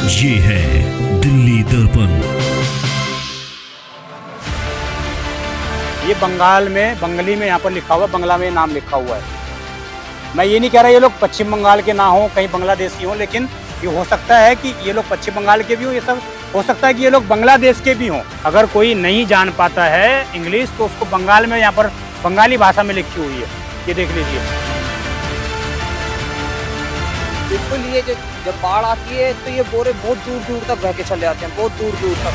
ये है दिल्ली दर्पण। ये बंगाल में, बंगाली में यहाँ पर लिखा हुआ है, बंगला में नाम लिखा हुआ है। मैं ये नहीं कह रहा ये लोग पश्चिम बंगाल के ना हो, कहीं बांग्लादेश की हो, लेकिन ये हो सकता है कि ये लोग पश्चिम बंगाल के भी हो, ये सब हो सकता है कि ये लोग बांग्लादेश के भी हों। अगर कोई नहीं जान पाता है इंग्लिश तो उसको बंगाल में यहाँ पर बंगाली भाषा में लिखी हुई है, ये देख लीजिए। बिल्कुल, ये जब बाढ़ आती है तो ये बोरे बहुत दूर दूर तक बह के चले जाते हैं, बहुत दूर दूर तक।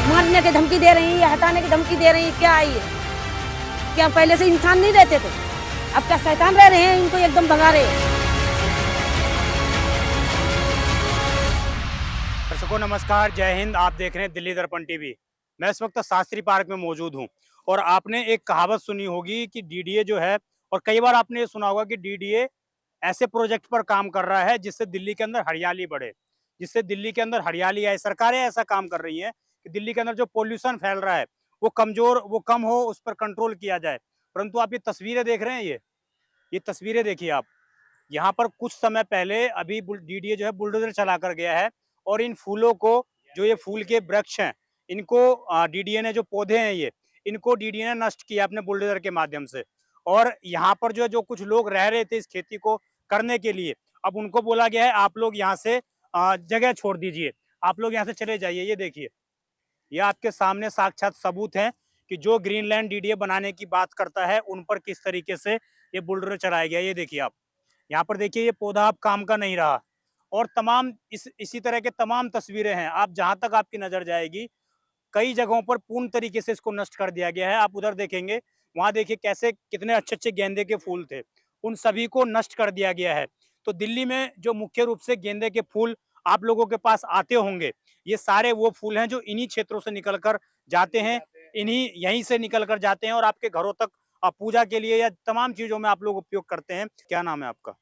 मारने की धमकी दे रही है, हटाने की धमकी दे रही है। क्या है ये? क्या पहले से इंसान नहीं रहते थे? अब क्या शैतान रह रहे हैं? इनको एकदम भगा रहे हैं। दर्शकों नमस्कार, जय हिंद। आप देख रहे हैं दिल्ली दर्पण टीवी। मैं इस वक्त शास्त्री पार्क में मौजूद हूं और आपने एक कहावत सुनी होगी कि डीडीए जो है, और कई बार आपने ये सुना होगा कि डीडीए ऐसे प्रोजेक्ट पर काम कर रहा है जिससे दिल्ली के अंदर हरियाली बढ़े, जिससे दिल्ली के अंदर हरियाली आए। सरकारें ऐसा काम कर रही हैं कि दिल्ली के अंदर जो पोल्यूशन फैल रहा है वो कम हो, उस पर कंट्रोल किया जाए। परंतु आप ये तस्वीरें देख रहे हैं, ये तस्वीरें देखिए आप। यहाँ पर कुछ समय पहले अभी डीडीए जो है बुलडोजर चला कर गया है और इन फूलों को, जो ये फूल के वृक्ष हैं, इनको डीडीए ने, जो पौधे हैं इनको डीडीए ने नष्ट किया अपने बुलडोजर के माध्यम से। और यहाँ पर जो कुछ लोग रह रहे थे इस खेती को करने के लिए, अब उनको बोला गया है आप लोग यहाँ से जगह छोड़ दीजिए, आप लोग यहाँ से चले जाइए। ये देखिए, ये आपके सामने साक्षात सबूत हैं कि जो ग्रीनलैंड डीडीए बनाने की बात करता है उन पर किस तरीके से ये बुलडोजर चलाया गया। ये देखिए आप, यहाँ पर देखिए ये पौधा अब काम का नहीं रहा। और तमाम इसी तरह के तमाम तस्वीरें हैं, आप जहां तक आपकी नजर जाएगी कई जगहों पर पूर्ण तरीके से इसको नष्ट कर दिया गया है। आप उधर देखेंगे, वहां देखिए कैसे कितने अच्छे अच्छे गेंदे के फूल थे, उन सभी को नष्ट कर दिया गया है। तो दिल्ली में जो मुख्य रूप से गेंदे के फूल आप लोगों के पास आते होंगे, ये सारे वो फूल हैं जो इन्हीं क्षेत्रों से निकल कर जाते हैं, यहीं से निकल कर जाते हैं और आपके घरों तक पूजा के लिए या तमाम चीजों में आप लोग उपयोग करते हैं। क्या नाम है आपका?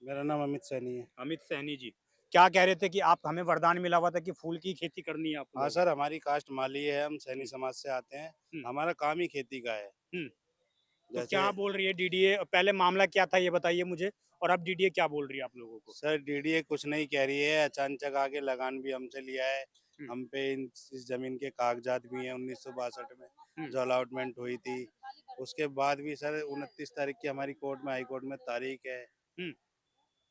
मेरा नाम अमित सैनी है। अमित सहनी जी, क्या कह रहे थे कि आप, हमें वरदान मिला हुआ था कि फूल की खेती करनी है आपको? हाँ सर, हमारी कास्ट माली है, हम सैनी समाज से आते हैं। हमारा काम ही खेती का है। हम्म। तो जैसे क्या बोल रही है डीडीए? पहले मामला क्या था ये बताइए मुझे, और अब डीडीए क्या बोल रही है आप लोगों को? सर, डीडीए कुछ नहीं कह रही है, अचानक आके लगान भी हमसे लिया है। हम पे इस जमीन के कागजात भी हैं 1962 में जो अलॉटमेंट हुई थी। उसके बाद भी सर 29 तारीख की हमारी कोर्ट में, हाई कोर्ट में तारीख है।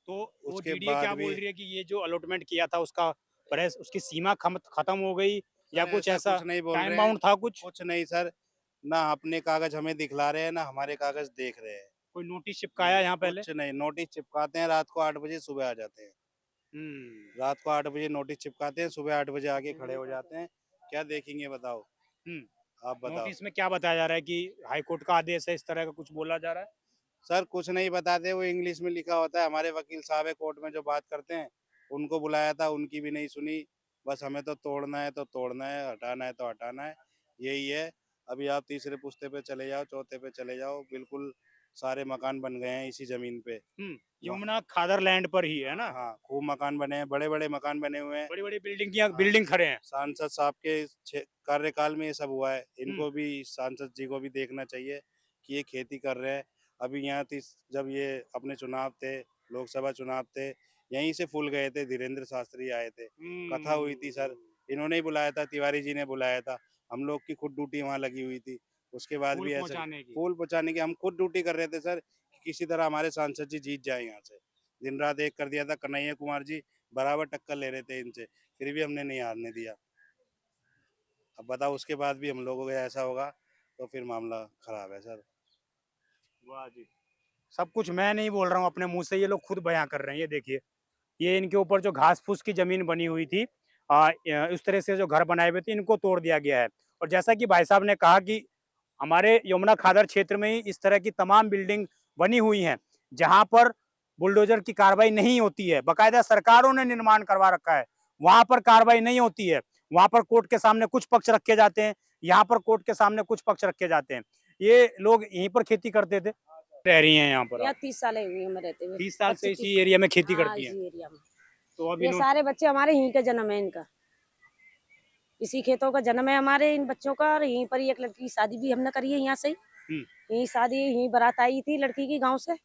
तो वो उसके डीडीए बाद क्या भी बोल रही है कि ये जो अलॉटमेंट किया था उसका प्रेस, उसकी सीमा खत्म हो गई, या सर कुछ ऐसा ऐसा कुछ नहीं बोल टाइम रहे हैं। बाउंड था कुछ? कुछ नहीं सर, ना अपने कागज हमें दिखला रहे हैं, ना हमारे कागज देख रहे हैं। कोई नोटिस चिपकाया यहाँ पहले? कुछ नहीं, नोटिस चिपकाते हैं रात को 8 बजे, सुबह आ जाते हैं। हम्म। रात को 8 बजे नोटिस चिपकाते हैं, सुबह 8 बजे आके खड़े हो जाते हैं। क्या देखेंगे बताओ? आप बताओ। नोटिस में क्या बताया जा रहा है कि हाई कोर्ट का आदेश है, इस तरह का कुछ बोला जा रहा है? सर कुछ नहीं बताते, वो इंग्लिश में लिखा होता है। हमारे वकील साहब है कोर्ट में जो बात करते हैं, उनको बुलाया था, उनकी भी नहीं सुनी। बस हमें तो तोड़ना है तो तोड़ना है, हटाना है तो हटाना है, यही है। अभी आप तीसरे पुश्ते पे चले जाओ, चौथे पे चले जाओ, बिल्कुल सारे मकान बन गए हैं इसी जमीन पे। यमुना खादर लैंड पर ही है ना? हाँ, खूब मकान बने हैं, बड़े बड़े मकान बने हुए हैं। बड़ी बड़ी हाँ, बिल्डिंग खड़े हैं। सांसद साहब के कार्यकाल में ये सब हुआ है। इनको भी, सांसद जी को भी देखना चाहिए कि ये खेती कर रहे हैं। अभी यहाँ जब ये अपने चुनाव थे, लोकसभा चुनाव थे, यहीं से फूल गए थे, धीरेन्द्र शास्त्री आए थे, कथा हुई थी सर। इन्होंने ही बुलाया था, तिवारी जी ने बुलाया था। हम लोग की खुद ड्यूटी वहाँ लगी हुई थी। उसके बाद भी ऐसे फूल पहुँचाने की हम खुद ड्यूटी कर रहे थे सर, कि किसी तरह हमारे सांसद जी जीत जाए यहाँ से। दिन रात एक कर दिया था। कन्हैया कुमार जी बराबर टक्कर ले रहे थे इनसे, फिर भी हमने नहीं हारने दिया। अब बताओ, उसके बाद भी हम लोगों को ऐसा होगा तो फिर मामला खराब है सर। वाह जी, सब कुछ मैं नहीं बोल रहा हूँ अपने मुंह से, ये लोग खुद बयां कर रहे हैं। ये देखिए, ये इनके ऊपर जो घास फूस की जमीन बनी हुई थी, उस तरह से जो घर बनाए हुए थे, इनको तोड़ दिया गया है। और जैसा कि भाई साहब ने कहा कि हमारे यमुना खादर क्षेत्र में ही इस तरह की तमाम बिल्डिंग बनी हुई हैं जहां पर बुलडोजर की कार्रवाई नहीं होती है। बाकायदा सरकारों ने निर्माण करवा रखा है, वहां पर कार्रवाई नहीं होती है। वहां पर कोर्ट के सामने कुछ पक्ष रखे जाते हैं, यहाँ पर कोर्ट के सामने कुछ पक्ष रखे जाते हैं। ये लोग यहीं पर खेती करते थे। रह रही हैं यहाँ पर यहाँ आप? 30 साल हुई हमें रहते हुए। 30 साल से 25-30 इसी एरिया में खेती हाँ, करती हैं? इसी एरिया में। तो अब ये सारे बच्चे हमारे यहीं का जन्म है इनका, इसी खेतों का जन्म है हमारे इन बच्चों का। और यहीं पर ही एक लड़की की शादी भी हमने करी है यहाँ से ही। यहीं शादी, यहीं बारात आई थी लड़की की गांव से,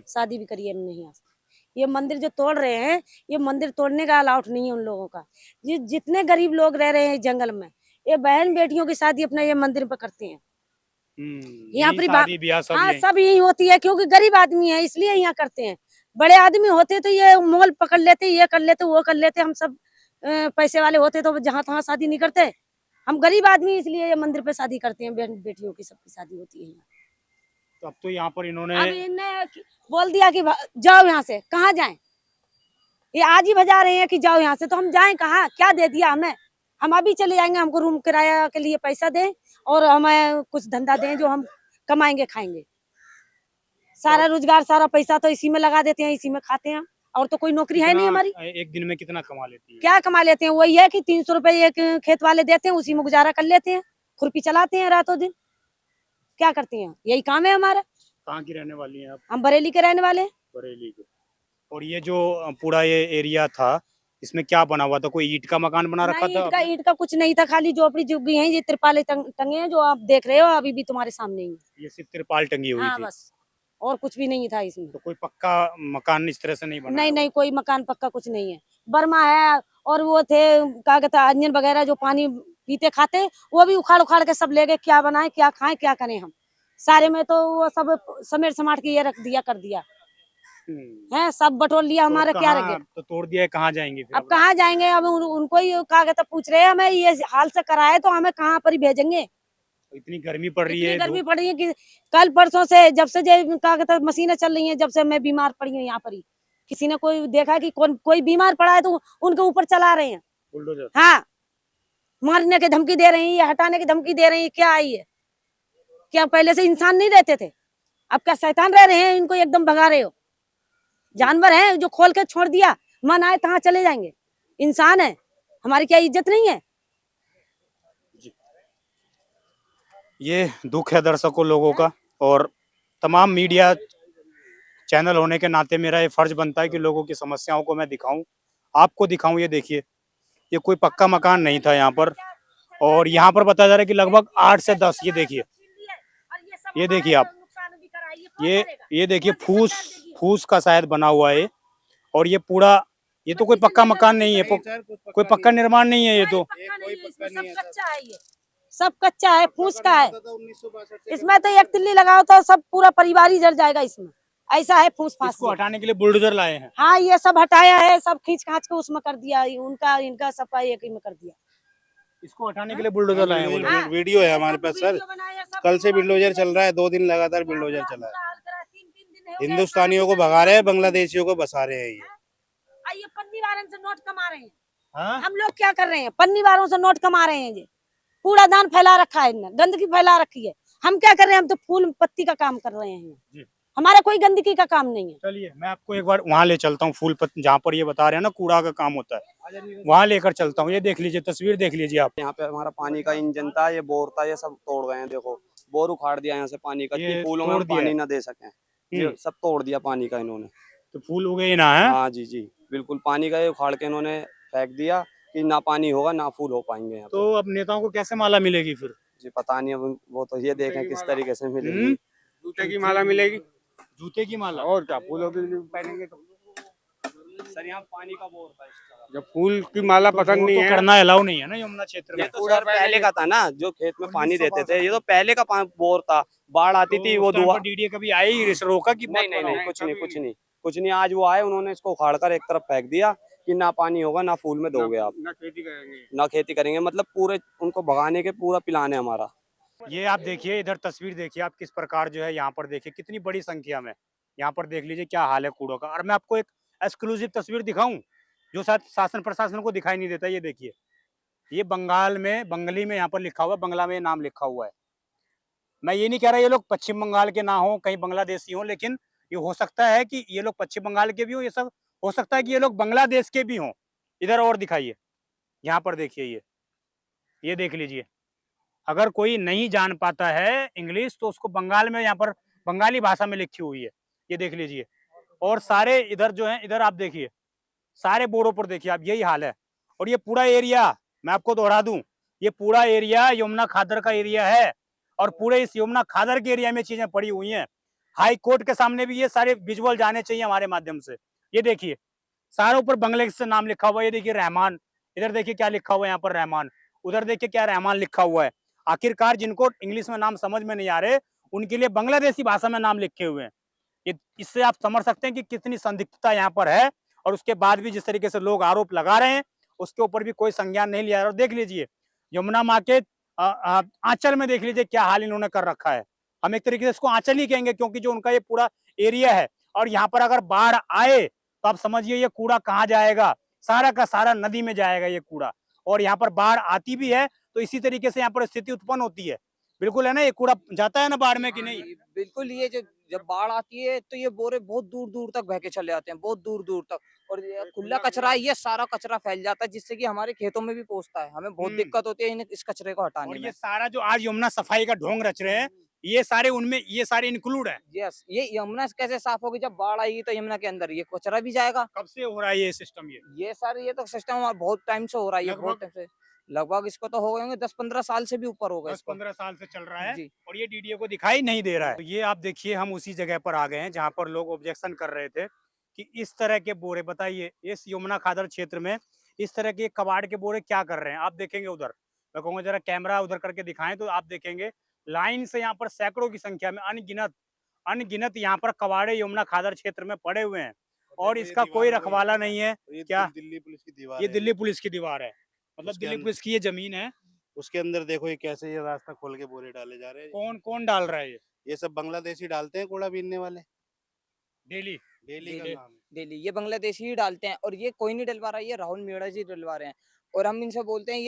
शादी भी करी है हमने यहाँ से। ये मंदिर जो तोड़ रहे हैं, ये मंदिर तोड़ने का अलाउड नहीं है उन लोगों का। ये जितने गरीब लोग रह रहे हैं जंगल में, ये बहन बेटियों की शादी अपना ये मंदिर पर करते हैं। यहाँ यही पर शादी ब्याह सब हाँ यहीं। सब यही होती है, क्योंकि गरीब आदमी है इसलिए यहाँ करते हैं। बड़े आदमी होते तो ये मोल पकड़ लेते, ये कर लेते, वो कर लेते। हम सब पैसे वाले होते तो जहाँ तहाँ शादी नहीं करते। हम गरीब आदमी इसलिए ये मंदिर पे शादी करते हैं, बहन बेटियों की सबकी शादी होती है यहाँ। तो अब तो यहाँ पर इन्होंने अब इन्हें बोल दिया कि जाओ यहाँ से, कहाँ जाएं? ये आज ही भजा रहे हैं कि जाओ यहाँ से, तो हम जाएं कहाँ? क्या दे दिया हमें? हम अभी चले जाएंगे, हमको रूम किराया के लिए पैसा दें और हमें कुछ धंधा दें जो हम कमाएंगे खाएंगे। सारा रोजगार, सारा पैसा तो इसी में लगा देते हैं, इसी में खाते हैं। और तो कोई नौकरी है नहीं हमारी। एक दिन में कितना कमा लेती है? क्या कमा लेते हैं? वही है कि 300 रुपए एक खेत वाले देते हैं, उसी में गुजारा कर लेते हैं, खुरपी चलाते हैं रातों दिन। क्या करते हैं? यही काम है हमारा। कहाँ की रहने वाली हैं आप? हम बरेली के रहने वाले हैं। बरेली के। और ये जो पूरा ये एरिया था, इसमें क्या बना हुआ था? कोई ईंट का मकान बना रखा नहीं, था? ईंट का कुछ नहीं था, खाली झोपड़ी झुग्गी है। ये त्रिपाले टंगे हैं जो आप देख रहे हो अभी भी तुम्हारे सामने ही। ये सिर्फ तिरपाल टंगी हुई हाँ थी। बस, और कुछ भी नहीं था इसमें। तो कोई पक्का मकान इस तरह से नहीं बना? नहीं नहीं, कोई मकान पक्का कुछ नहीं है। बर्मा है और वो थे क्या कहते हैं अंजन वगैरह जो पानी पीते खाते, वो भी उखाड़ उखाड़ के सब ले गए। क्या बनाए, क्या खाएं, क्या करें हम? सारे में तो वो सब समेट समाट के ये रख दिया, कर दिया है, सब बटोर लिया हमारा। क्या रह गया? तो तोड़ दिया है, कहाँ जाएंगे फिर? अब कहाँ जाएंगे? अब उनको ही क्या कहते पूछ रहे हैं हमें, ये हाल से कराए तो हमें कहाँ पर ही भेजेंगे? इतनी गर्मी पड़ रही इतनी है, गर्मी पड़ रही है कि कल परसों से जब से क्या कहते मशीनें चल रही हैं, जब से मैं बीमार पड़ी हूँ यहाँ पर ही। किसी ने कोई देखा कि कोई बीमार पड़ा है तो उनके ऊपर चला रहे हैं बुलडोजर। हाँ, मारने की धमकी दे रही है, हटाने की धमकी दे रही है। क्या आई है? क्या पहले से इंसान नहीं रहते थे? अब क्या शैतान रह रहे हैं? इनको एकदम भगा रहे हो। जानवर है जो खोल के छोड़ दिया, मन आए तहाँ चले जाएंगे। इंसान है, हमारी क्या इज्जत नहीं है? ये दुख है दर्शकों लोगों का, और तमाम मीडिया चैनल होने के नाते मेरा ये फर्ज बनता है कि लोगों की समस्याओं को मैं दिखाऊं, आपको दिखाऊं। ये देखिए, ये कोई पक्का मकान नहीं था यहाँ पर, और यहाँ पर बताया जा रहा है कि लगभग 8 से 10, ये देखिए, ये देखिए आप, ये देखिए फूस का शायद बना हुआ है। और ये पूरा, ये तो कोई पक्का मकान नहीं है, कोई पक्का निर्माण नहीं है ये तो। सब कच्चा है, फूस का है। इसमें तो एक तिल्ली लगाओ तो सब पूरा परिवार ही जल जाएगा इसमें। ऐसा है फूस फास। इसको हटाने के लिए बुलडोजर लाए हैं। हाँ, ये सब हटाया है, सब खींच खाच के उसमें कर दिया, उनका इनका सबका एक ही में कर दिया। इसको हटाने के लिए बुलडोजर लाए हैं वो लोग। वीडियो है हमारे पास सर, कल से बुलडोजर चल रहा है, 2 दिन लगातार बुलडोजर चला है। हिंदुस्तानियों को भगा रहे हैं, बांग्लादेशियों को बसा रहे हैं। ये पन्नी वारन से नोट कमा रहे हैं। हाँ? हम लोग क्या कर रहे हैं? पन्नी वारों से नोट कमा रहे हैं। ये कूड़ादान फैला रखा है इन्होंने, गंदगी फैला रखी है। हम क्या कर रहे हैं? हम तो फूल पत्ती का काम कर रहे हैं, हमारा कोई गंदगी का काम नहीं है। चलिए मैं आपको एक बार वहाँ ले चलता हूँ, फूल पत्ती जहाँ पर ये बता रहे हैं ना कूड़ा का काम होता है, वहाँ लेकर चलता हूँ। ये देख लीजिए, तस्वीर देख लीजिए आप। यहाँ पे हमारा पानी का इंजन था, ये बोर था, ये सब तोड़ गए हैं। देखो बोर उखाड़ दिया यहाँ से पानी का, ये कि फूलों में तोड़ हम दिया पानी है। ना दे सकें। ये सब तोड़ दिया पानी का इन्होंने। तो फूल उगे ही ना है? हाँ जी जी बिल्कुल, पानी का ये उखाड़ के इन्होंने फेंक दिया कि ना पानी होगा ना फूल हो पाएंगे यहाँ पे। तो अब नेताओं को कैसे माला मिलेगी फिर? जी पता नहीं, अब वो तो ये देखें किस तरीके से मिलेगी। जूते की माला मिलेगी, जूते की माला? और क्या फूलों की पहनेंगे तो। सर यहाँ पानी का बोर था, जब फूल की माला पसंद नहीं तो है करना अलाउ नहीं है ना यमुना क्षेत्र ये में? तो सर पहले का था ना, जो खेत में पानी देते थे, ये तो पहले का बोर था। बाढ़ आती थी वो धुआं। डीडीए कभी आई इस रोका कि नहीं नहीं नहीं, कुछ नहीं। आज वो आए, उन्होंने इसको उखाड़ कर एक तरफ फेंक दिया कि ना पानी होगा ना फूल में दोगे आप, ना खेती करेंगे। ना खेती करेंगे। मतलब पूरे उनको भगाने के पूरा प्लान है हमारा। ये आप देखिए, इधर तस्वीर देखिए आप, किस प्रकार जो है यहाँ पर देखिए कितनी बड़ी संख्या में, यहाँ पर देख लीजिए क्या हाल है कूड़ों का। और मैं आपको एक एक्सक्लूसिव तस्वीर दिखाऊं जो शायद शासन प्रशासन को दिखाई नहीं देता। ये देखिए, ये बंगाल में, बंगाली में यहाँ पर लिखा हुआ है, बंगला में नाम लिखा हुआ है। मैं ये नहीं कह रहा ये लोग पश्चिम बंगाल के ना हो, कहीं बांग्लादेशी हो, लेकिन ये हो सकता है कि ये लोग पश्चिम बंगाल के भी हो, ये सब हो सकता है कि ये लोग बांग्लादेश के भी हों। इधर और दिखाइए, यहाँ पर देखिए, ये देख लीजिए। अगर कोई नहीं जान पाता है इंग्लिश तो उसको बंगाल में यहाँ पर बंगाली भाषा में लिखी हुई है, ये देख लीजिए। और सारे इधर जो है, इधर आप देखिए, सारे बोर्डों पर देखिए आप, यही हाल है। और ये पूरा एरिया मैं आपको दोहरा दूं, ये पूरा एरिया यमुना खादर का एरिया है, और पूरे इस यमुना खादर के एरिया में चीजें पड़ी हुई हैं। हाई कोर्ट के सामने भी ये सारे विजुअल जाने चाहिए हमारे माध्यम से। ये देखिए सारे ऊपर बंगले से नाम लिखा हुआ है। ये देखिए रहमान, इधर देखिए क्या लिखा हुआ है यहाँ पर रहमान, उधर देखिए क्या रहमान लिखा हुआ है। आखिरकार जिनको इंग्लिश में नाम समझ में नहीं आ रहे उनके लिए बांग्लादेशी भाषा में नाम लिखे हुए हैं। ये इससे आप समझ सकते हैं कि कितनी संदिग्धता यहाँ पर है। और उसके बाद भी जिस तरीके से लोग आरोप लगा रहे हैं उसके ऊपर भी कोई संज्ञान नहीं लिया। और देख लीजिए यमुना माँ के आंचल में देख लीजिए क्या हाल इन्होंने कर रखा है। हम एक तरीके से इसको आंचल ही कहेंगे क्योंकि जो उनका ये पूरा एरिया है। और यहाँ पर अगर बाढ़ आए तो आप समझिए ये कूड़ा कहाँ जाएगा, सारा का सारा नदी में जाएगा ये कूड़ा। और यहाँ पर बाढ़ आती भी है तो इसी तरीके से यहाँ पर स्थिति उत्पन्न होती है। बिल्कुल है ना, ये कूड़ा जाता है ना बाढ़ में कि नहीं? बिल्कुल, ये जो जब बाढ़ आती है तो ये बोरे बहुत दूर दूर तक बह के चले आते हैं, बहुत दूर दूर तक। और ये खुला कचरा है, ये सारा कचरा फैल जाता है जिससे कि हमारे खेतों में भी पहुंचता है। हमें बहुत दिक्कत होती है इस कचरे को हटाने और में। ये सारा जो आज यमुना सफाई का ढोंग रच रहे हैं ये सारे उनमें ये सारे इंक्लूड है। यस, ये यमुना कैसे साफ होगी? जब बाढ़ आएगी तो यमुना के अंदर ये कचरा भी जाएगा। कब से हो रहा है ये सिस्टम? ये सारे ये तो सिस्टम हमारा बहुत टाइम से हो रहा है, ये बहुत लगभग टाइम से। लगभग इसको तो हो गए होंगे 10-15 साल से भी ऊपर हो गए इसको। 10-15 साल से चल रहा है जी। और ये डीडीओ को दिखाई नहीं दे रहा है। तो ये आप देखिए हम उसी जगह पर आ गए हैं जहाँ पर लोग ऑब्जेक्शन कर रहे थे कि इस तरह के बोरे, बताइए इस यमुना खादर क्षेत्र में इस तरह के कबाड़ के बोरे क्या कर रहे हैं। आप देखेंगे उधर, मैं कहूँगा जरा कैमरा उधर करके दिखाएं तो आप देखेंगे लाइन से यहाँ पर सैकड़ों की संख्या में अनगिनत यहाँ पर कबाड़े यमुना खादर क्षेत्र में पड़े हुए हैं और इसका कोई रखवाला नहीं है। क्या दिल्ली पुलिस की दीवार ये है। दिल्ली पुलिस की दीवार है, मतलब उसके दिल्ली अंदर- पुलिस की ये जमीन है। उसके अंदर देखो ये कैसे ये रास्ता खोल के बोरे डाले जा रहे हैं। कौन कौन डाल रहा है ये सब बांग्लादेशी डालते हैं कूड़ा बीनने वाले। डेली? डेली का डेली। काम है। डेली ये बांग्लादेशी ही डालते हैं और ये कोई नहीं डलवा रहा है, ये राहुल मीणा जी डलवा रहे हैं। और हम इनसे बोलते हैं,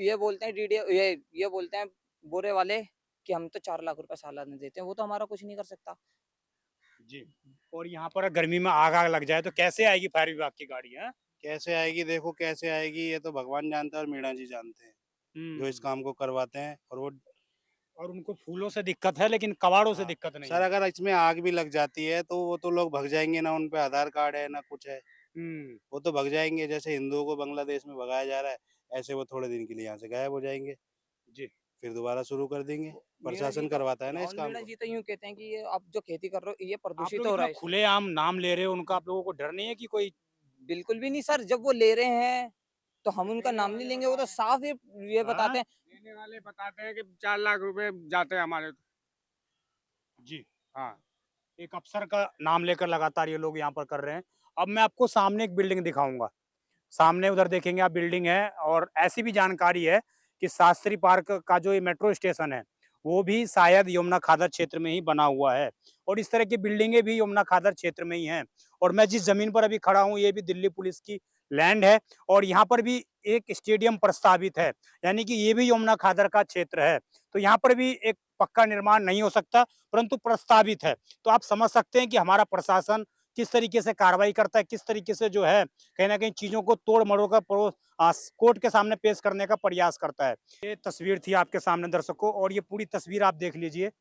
ये बोलते हैं डीडीओ, ये बोलते हैं बोरे वाले कि हम तो 4 लाख रुपए सालाना देते हैं, वो तो हमारा कुछ नहीं कर सकता। जी। और यहाँ पर गर्मी में आग लग जाए तो कैसे आएगी फायर विभाग की गाड़ी है? कैसे आएगी, देखो कैसे आएगी, ये तो भगवान जानता है और मीणा जी जानते हैं जो इस काम को करवाते हैं। और उनको फूलों से दिक्कत है लेकिन कबाड़ों से हाँ, दिक्कत नहीं सर है। अगर इसमें आग भी लग जाती है तो वो तो लोग भग जाएंगे ना, उन पे आधार कार्ड है ना कुछ है, वो तो भग जाएंगे। जैसे हिंदुओं को बांग्लादेश में भगाया जा रहा है ऐसे वो थोड़े दिन के लिए यहाँ से गायब हो जाएंगे, जी। फिर दोबारा शुरू कर देंगे। मीणा प्रशासन जी करवाता है ना इस राहुल काम मीणा को। जी तो यूं कहते हैं कि ये आप जो खेती कर रहे हो ये आप प्रदूषित लोग हो इतना रहा है इससे। खुलेआम नाम ले रहे हो उनका, आप लोगों को डर नहीं है कि कोई? बिल्कुल भी नहीं सर, जब वो ले रहे हैं तो हम उनका नाम नहीं लेंगे। वो तो साफ ये बताते हैं। देने वाले बताते हैं कि 4 लाख रुपए जाते हैं हमारे। जी। हाँ, एक अफसर का नाम लेकर लगातार ये लोग यहाँ पर कर रहे हैं। अब मैं आपको सामने एक बिल्डिंग दिखाऊंगा, सामने उधर देखेंगे आप बिल्डिंग है। और ऐसी भी जानकारी है कि शास्त्री पार्क का जो ये मेट्रो स्टेशन है वो भी शायद यमुना खादर क्षेत्र में ही बना हुआ है। और इस तरह की बिल्डिंगें भी यमुना खादर क्षेत्र में ही हैं। और मैं जिस जमीन पर अभी खड़ा हूँ ये भी दिल्ली पुलिस की लैंड है और यहाँ पर भी एक स्टेडियम प्रस्तावित है, यानी कि ये भी यमुना खादर का क्षेत्र है। तो यहाँ पर भी एक पक्का निर्माण नहीं हो सकता परंतु प्रस्तावित है। तो आप समझ सकते हैं कि हमारा प्रशासन किस तरीके से कार्रवाई करता है, किस तरीके से जो है कहीं ना कहीं चीजों को तोड़ मरोड़ कर कोर्ट के सामने पेश करने का प्रयास करता है। ये तस्वीर थी आपके सामने दर्शकों और ये पूरी तस्वीर आप देख लीजिए।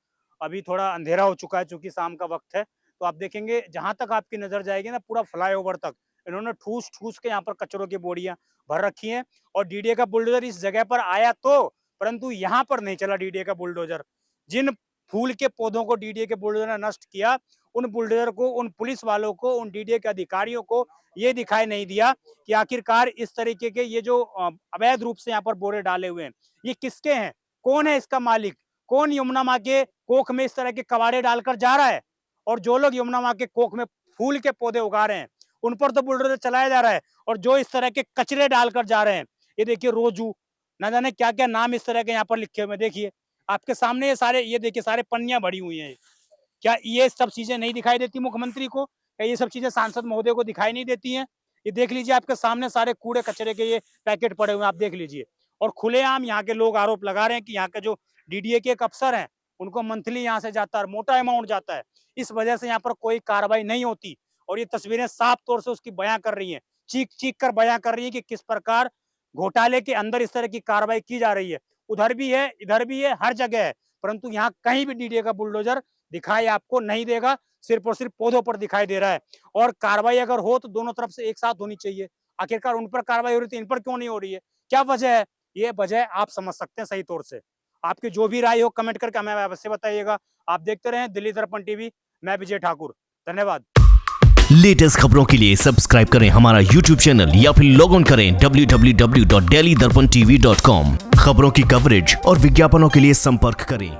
अभी थोड़ा अंधेरा हो चुका है चूंकि शाम का वक्त है, तो आप देखेंगे जहां तक आपकी नजर जाएगी ना पूरा फ्लाईओवर तक इन्होंने ठूस ठूस के यहाँ पर कचरों की बोरियां भर रखी हैं। और डीडीए का बुलडोजर इस जगह पर आया तो, परंतु यहाँ पर नहीं चला डीडीए का बुलडोजर। जिन फूल के पौधों को डीडीए के बुलडोजर ने नष्ट किया उन बुलडोजर को, उन पुलिस वालों को, उन डीडीए के अधिकारियों को ये दिखाई नहीं दिया कि आखिरकार इस तरीके के ये जो अवैध रूप से यहाँ पर बोरे डाले हुए हैं ये किसके हैं, कौन है इसका मालिक, कौन यमुना माँ के कोख में इस तरह के कबाड़े डालकर जा रहा है। और जो लोग यमुना माँ के कोख में फूल के पौधे उगा रहे हैं उन पर तो बुलडोजर चलाया जा रहा है। और जो इस तरह के कचरे डालकर जा रहे हैं, ये देखिए रोजू, न जाने क्या क्या नाम इस तरह के यहाँ पर लिखे हुए, देखिए आपके सामने ये सारे, ये देखिए सारे पन्नियां भरी हुई हैं। क्या ये सब चीजें नहीं दिखाई देती मुख्यमंत्री को? क्या ये सब चीजें सांसद महोदय को दिखाई नहीं देती हैं? ये देख लीजिए आपके सामने सारे कूड़े कचरे के ये पैकेट पड़े हुए हैं, आप देख लीजिए। और खुलेआम यहाँ के लोग आरोप लगा रहे हैं कि यहाँ के जो डीडीए के एक अफसर हैं उनको मंथली यहाँ से जाता है, मोटा अमाउंट जाता है, इस वजह से यहाँ पर कोई कार्रवाई नहीं होती। और ये तस्वीरें साफ तौर से उसकी बयां कर रही है, चीख चीख कर बयां कर रही है कि किस प्रकार घोटाले के अंदर इस तरह की कार्रवाई की जा रही है। उधर भी है, इधर भी है, हर जगह है, परंतु यहाँ कहीं भी डीडीए का बुलडोजर दिखाई आपको नहीं देगा, सिर्फ और सिर्फ पौधों पर दिखाई दे रहा है। और कार्रवाई अगर हो तो दोनों तरफ से एक साथ होनी चाहिए। आखिरकार उन पर कार्रवाई हो रही थी, इन पर क्यों नहीं हो रही है, क्या वजह है? ये वजह आप समझ सकते हैं सही तौर से। आपकी जो भी राय हो कमेंट करके हमें अवश्य बताइएगा। आप देखते रहें दिल्ली दर्पण टीवी, मैं विजय ठाकुर, धन्यवाद। लेटेस्ट खबरों के लिए सब्सक्राइब करें हमारा YouTube चैनल या फिर लॉग ऑन करें www.delhidarpantv.com। खबरों की कवरेज और विज्ञापनों के लिए संपर्क करें।